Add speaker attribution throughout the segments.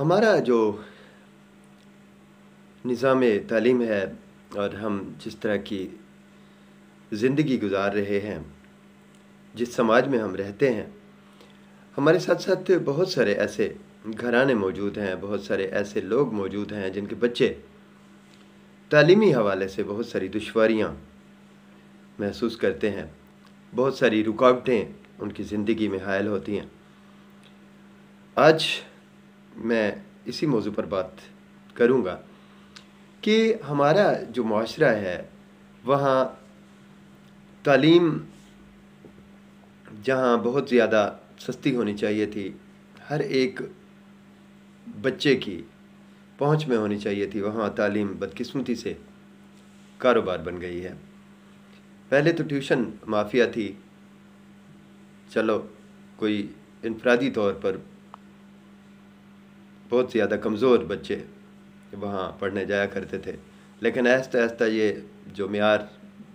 Speaker 1: हमारा जो निज़ाम तालीम है और हम जिस तरह की ज़िंदगी गुजार रहे हैं, जिस समाज में हम रहते हैं, हमारे साथ साथ बहुत सारे ऐसे घराने मौजूद हैं, बहुत सारे ऐसे लोग मौजूद हैं जिनके बच्चे तालीमी हवाले से बहुत सारी दुश्वारियाँ महसूस करते हैं, बहुत सारी रुकावटें उनकी ज़िंदगी में हायल होती हैं। आज मैं इसी मौजू पर बात करूँगा कि हमारा जो मुआशरा है वहाँ तालीम जहाँ बहुत ज़्यादा सस्ती होनी चाहिए थी, हर एक बच्चे की पहुँच में होनी चाहिए थी, वहाँ तालीम बदकिस्मती से कारोबार बन गई है। पहले तो ट्यूशन माफिया थी, चलो कोई इनफरादी तौर पर बहुत ज़्यादा कमज़ोर बच्चे वहाँ पढ़ने जाया करते थे, लेकिन आहिस्ता आहिस्ता ये जो मेयार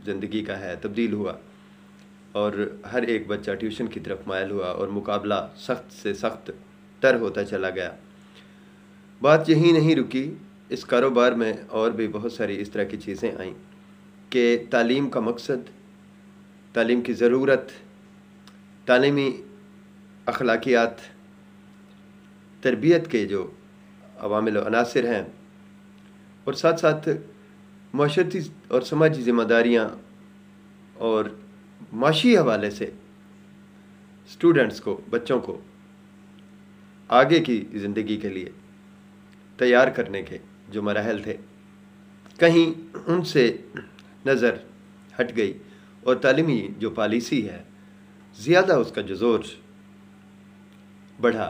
Speaker 1: ज़िंदगी का है तब्दील हुआ और हर एक बच्चा ट्यूशन की तरफ मायल हुआ और मुकाबला सख्त से सख्त तर होता चला गया। बात यहीं नहीं रुकी, इस कारोबार में और भी बहुत सारी इस तरह की चीज़ें आईं कि तालीम का मकसद, तालीम की ज़रूरत, तालीमी अखलाकियात, तरबियत के जो अवामिल व अनासिर हैं और साथ साथ माशरती और समाजी ज़िम्मेदारियाँ और माशी हवाले से स्टूडेंट्स को, बच्चों को आगे की ज़िंदगी के लिए तैयार करने के जो मराहल थे, कहीं उनसे नज़र हट गई और तालीमी जो पॉलिसी है ज़्यादा उसका जो ज़ोर बढ़ा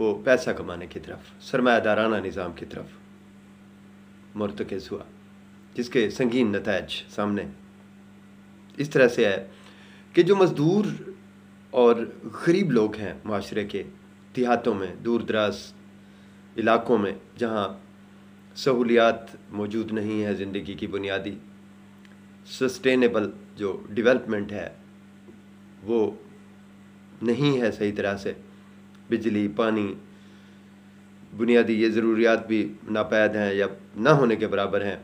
Speaker 1: वो पैसा कमाने की तरफ, सरमायादाराना निज़ाम की तरफ मुर्तकिज़ हुआ, जिसके संगीन नताइज सामने इस तरह से है कि जो मज़दूर और गरीब लोग हैं माशरे के, देहातों में, दूर दराज इलाक़ों में जहाँ सहूलियात मौजूद नहीं है, ज़िंदगी की बुनियादी सस्टेनेबल जो डेवलपमेंट है वो नहीं है सही तरह से, बिजली, पानी, बुनियादी ये ज़रूरियात भी नापैद हैं या ना होने के बराबर हैं।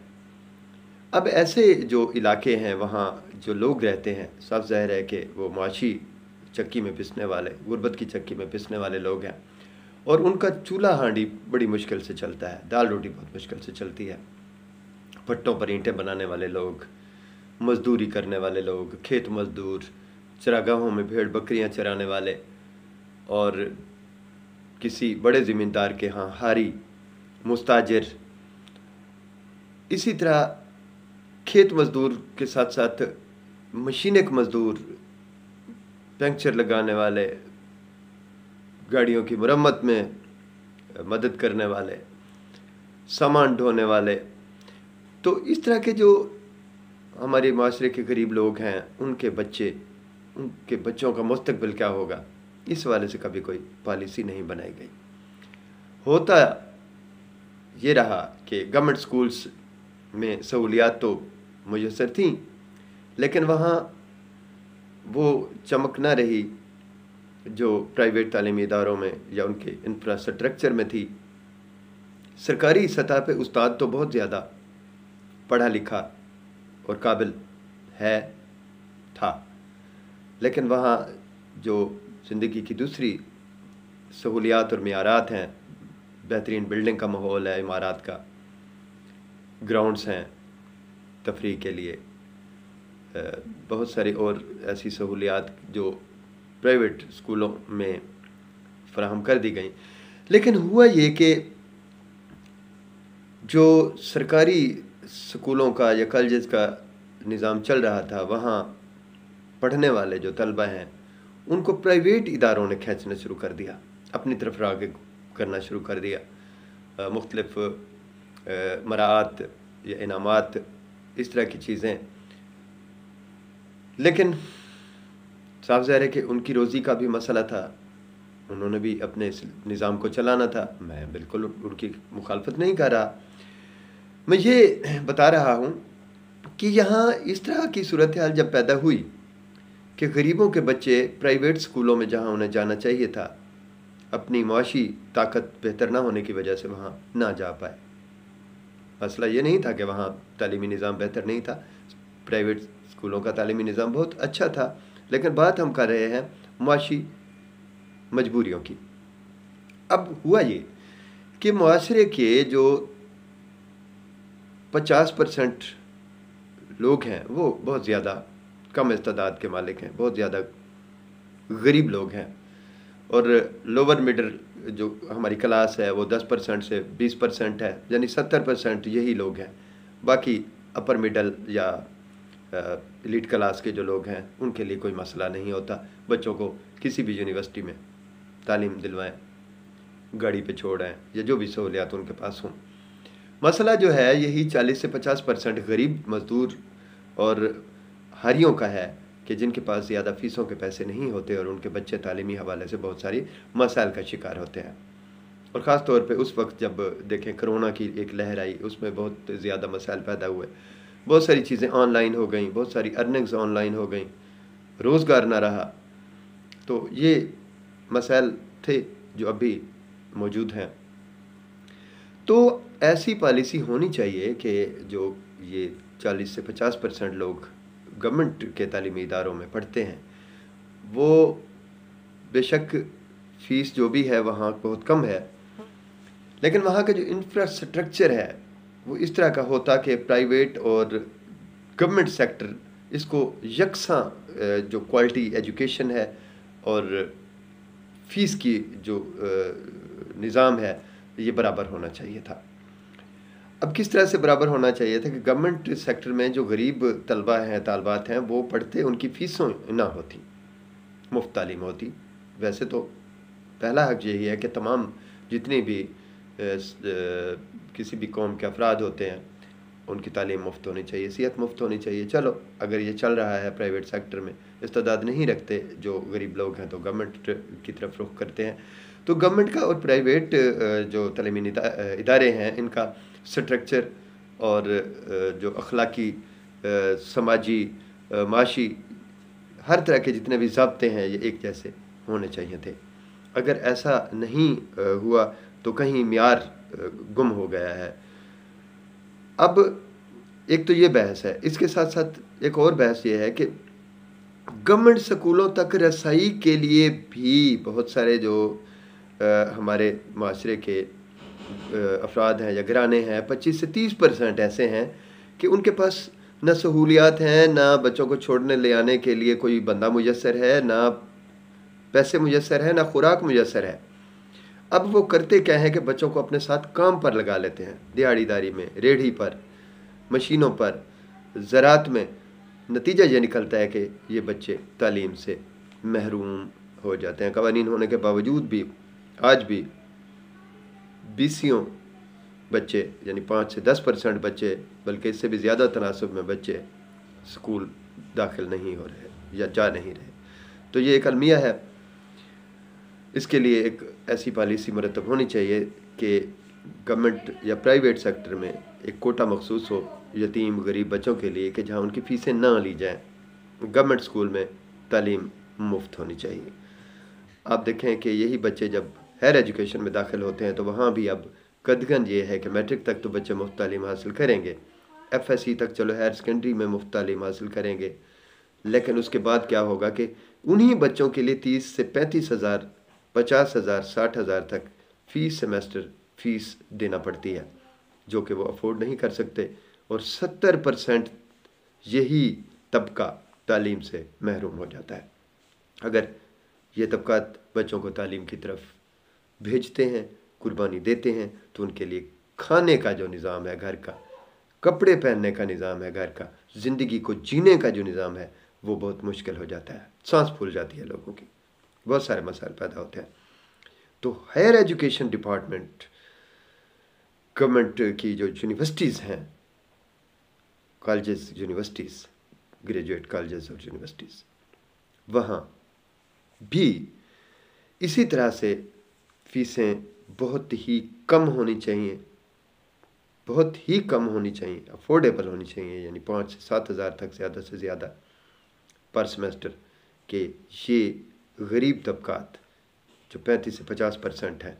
Speaker 1: अब ऐसे जो इलाके हैं वहाँ जो लोग रहते हैं, साफ ज़ाहिर है कि वो माशी चक्की में पिसने वाले, गुर्बत की चक्की में पिसने वाले लोग हैं और उनका चूल्हा हांडी बड़ी मुश्किल से चलता है, दाल रोटी बहुत मुश्किल से चलती है। भट्टों पर ईंटें बनाने वाले लोग, मज़दूरी करने वाले लोग, खेत मज़दूर, चरागाहों में भेड़ बकरियां चराने वाले और किसी बड़े ज़मींदार के यहाँ हारी, मुस्ताजिर, इसी तरह खेत मज़दूर के साथ साथ मशीनिक मज़दूर, पंक्चर लगाने वाले, गाड़ियों की मरम्मत में मदद करने वाले, सामान ढोने वाले, तो इस तरह के जो हमारे माशरे के गरीब लोग हैं उनके बच्चे, उनके बच्चों का मुस्तकबिल क्या होगा, इस वाले से कभी कोई पॉलिसी नहीं बनाई गई। होता ये रहा कि गवर्नमेंट स्कूल्स में सहूलियात तो मुयस्सर थीं, लेकिन वहाँ वो चमक ना रही जो प्राइवेट तालीमी इदारों में या उनके इंफ्रास्ट्रक्चर में थी। सरकारी सतह पे उस्ताद तो बहुत ज़्यादा पढ़ा लिखा और काबिल है था, लेकिन वहाँ जो ज़िंदगी की दूसरी सहूलियात और मेयारात हैं, बेहतरीन बिल्डिंग का माहौल है, इमारात का, ग्राउंड्स हैं तफरीह के लिए, बहुत सारी और ऐसी सहूलियात जो प्राइवेट स्कूलों में फ़राहम कर दी गई। लेकिन हुआ ये कि जो सरकारी स्कूलों का या कॉलेजेस का निज़ाम चल रहा था, वहाँ पढ़ने वाले जो तलबा हैं उनको प्राइवेट इदारों ने खींचना शुरू कर दिया, अपनी तरफ राग़िब करना शुरू कर दिया। मुख्तलिफ़ मराआत या इनामात, इस तरह की चीज़ें। लेकिन साफ ज़ाहिर है कि उनकी रोज़ी का भी मसला था, उन्होंने भी अपने इस निज़ाम को चलाना था। मैं बिल्कुल उनकी मुखालफत नहीं कर रहा, मैं ये बता रहा हूँ कि यहाँ इस तरह की सूरत हाल जब पैदा हुई कि गरीबों के बच्चे प्राइवेट स्कूलों में जहाँ उन्हें जाना चाहिए था अपनी मुआशी ताकत बेहतर ना होने की वजह से वहाँ ना जा पाए। मसला ये नहीं था कि वहाँ तालीमी निज़ाम बेहतर नहीं था, प्राइवेट स्कूलों का तालीमी निज़ाम बहुत अच्छा था, लेकिन बात हम कर रहे हैं मुआशी मजबूरियों की। अब हुआ ये कि मुआशरे के जो 50% लोग हैं वो बहुत ज़्यादा कम इस्तेदाद के मालिक हैं, बहुत ज़्यादा गरीब लोग हैं, और लोअर मिडिल जो हमारी क्लास है वो 10% से 20% है, यानी 70% यही लोग हैं। बाकी अपर मिडल या एलीट क्लास के जो लोग हैं उनके लिए कोई मसला नहीं होता, बच्चों को किसी भी यूनिवर्सिटी में तालीम दिलवाएं, गाड़ी पे छोड़ें या जो भी सहूलियात उनके पास हों। मसला जो है यही 40 से 50% गरीब मज़दूर और हारियों का है कि जिनके पास ज़्यादा फ़ीसों के पैसे नहीं होते और उनके बच्चे तालीमी हवाले से बहुत सारी मसाइल का शिकार होते हैं। और ख़ास तौर पे उस वक्त जब देखें कोरोना की एक लहर आई, उसमें बहुत ज़्यादा मसाइल पैदा हुए, बहुत सारी चीज़ें ऑनलाइन हो गई, बहुत सारी अर्निंग्स ऑनलाइन हो गई, रोज़गार ना रहा। तो ये मसाइल थे जो अभी मौजूद हैं। तो ऐसी पॉलिसी होनी चाहिए कि जो ये 40 से 50% लोग गवर्नमेंट के तालीमी इदारों में पढ़ते हैं, वो बेशक फ़ीस जो भी है वहाँ बहुत कम है, लेकिन वहाँ का जो इंफ्रास्ट्रक्चर है वो इस तरह का होता कि प्राइवेट और गवर्नमेंट सेक्टर इसको यकसां जो क्वालिटी एजुकेशन है और फ़ीस की जो निज़ाम है ये बराबर होना चाहिए था। अब किस तरह से बराबर होना चाहिए था कि गवर्नमेंट सेक्टर में जो गरीब तलबा हैं, तालबात हैं, वो पढ़ते, उनकी फ़ीसों ना होती, मुफ्त तालीम होती। वैसे तो पहला हक़ यही है कि तमाम जितनी भी किसी भी कौम के अफराद होते हैं उनकी तालीम मुफ्त होनी चाहिए, सेहत मुफ्त होनी चाहिए। चलो अगर ये चल रहा है प्राइवेट सेक्टर में, इस्तेदाद नहीं रखते जो गरीब लोग हैं तो गवर्नमेंट की तरफ रुख करते हैं। तो गवर्नमेंट का और प्राइवेट जो तालीमी इदारे हैं इनका स्ट्रक्चर और जो अखलाकी, समाजी, माशी, हर तरह के जितने भी ज़ाब्ते हैं ये एक जैसे होने चाहिए थे। अगर ऐसा नहीं हुआ तो कहीं मियार गुम हो गया है। अब एक तो ये बहस है, इसके साथ साथ एक और बहस ये है कि गवर्नमेंट स्कूलों तक रसाई के लिए भी बहुत सारे जो हमारे माशरे के अफराद हैं या घराने हैं, 25 से 30% ऐसे हैं कि उनके पास ना सहूलियात हैं, ना बच्चों को छोड़ने ले आने के लिए कोई बंदा मुयस्सर है, ना पैसे मुयस्सर है, ना खुराक मुयस्सर है। अब वो करते क्या है कि बच्चों को अपने साथ काम पर लगा लेते हैं, दिहाड़ीदारी में, रेढ़ी पर, मशीनों पर, ज़रात में। नतीजा ये निकलता है कि ये बच्चे तालीम से महरूम हो जाते हैं। क़वानीन होने के बावजूद भी आज भी 20 बच्चे, यानी 5 से 10% बच्चे, बल्कि इससे भी ज़्यादा तनासब में बच्चे स्कूल दाखिल नहीं हो रहे या जा नहीं रहे। तो ये एक अलमिया है, इसके लिए एक ऐसी पॉलिसी मुरतब होनी चाहिए कि गवर्नमेंट या प्राइवेट सेक्टर में एक कोटा मखसूस हो यतीम गरीब बच्चों के लिए कि जहाँ उनकी फ़ीसें ना ली जाएँ। गवर्नमेंट स्कूल में तालीम मुफ्त होनी चाहिए। आप देखें कि यही बच्चे जब हायर एजुकेशन में दाखिल होते हैं तो वहाँ भी अब कदगन ये है कि मैट्रिक तक तो बच्चे मुफ्त तालीम हासिल करेंगे, FSC तक चलो हायर सेकेंडरी में मुफ्त तालीम हासिल करेंगे, लेकिन उसके बाद क्या होगा कि उन्हीं बच्चों के लिए 30 से 35,000, 50,000, 60,000 तक फ़ीस सेमेस्टर फ़ीस देना पड़ती है, जो कि वो अफोर्ड नहीं कर सकते, और 70% यही तबका तालीम से महरूम हो जाता है। अगर ये तबकात बच्चों को तालीम की तरफ भेजते हैं, कुर्बानी देते हैं, तो उनके लिए खाने का जो निज़ाम है घर का, कपड़े पहनने का निज़ाम है घर का, ज़िंदगी को जीने का जो निज़ाम है वो बहुत मुश्किल हो जाता है, सांस फूल जाती है लोगों की, बहुत सारे मसाइल पैदा होते हैं। तो हायर एजुकेशन डिपार्टमेंट, गवर्नमेंट की जो यूनिवर्सिटीज़ हैं, कॉलेजेस, यूनिवर्सिटीज़, ग्रेजुएट कॉलेजेस और यूनिवर्सिटीज़, वहाँ भी इसी तरह से फ़ीसें बहुत ही कम होनी चाहिए, बहुत ही कम होनी चाहिए, अफोर्डेबल होनी चाहिए, यानी 5 से 7,000 तक ज़्यादा से ज़्यादा पर सेमेस्टर, के ये गरीब तबकात जो 35 से 50% है,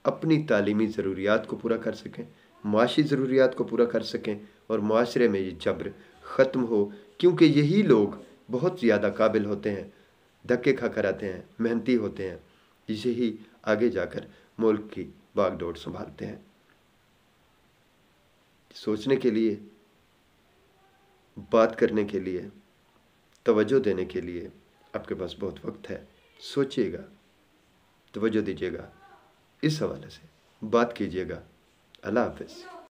Speaker 1: अपनी तालीमी ज़रूरियात को पूरा कर सकें, माशी ज़रूरियात को पूरा कर सकें और माशरे में ये जबर ख़त्म हो, क्योंकि यही लोग बहुत ज़्यादा काबिल होते हैं, धक्के खा कर आते हैं, मेहनती होते हैं, यही आगे जाकर मुल्क की बागडोर संभालते हैं। सोचने के लिए, बात करने के लिए, तवज्जो देने के लिए आपके पास बहुत वक्त है। सोचिएगा, तवज्जो दीजिएगा, इस हवाले से बात कीजिएगा। अल्लाह हाफ़िज़।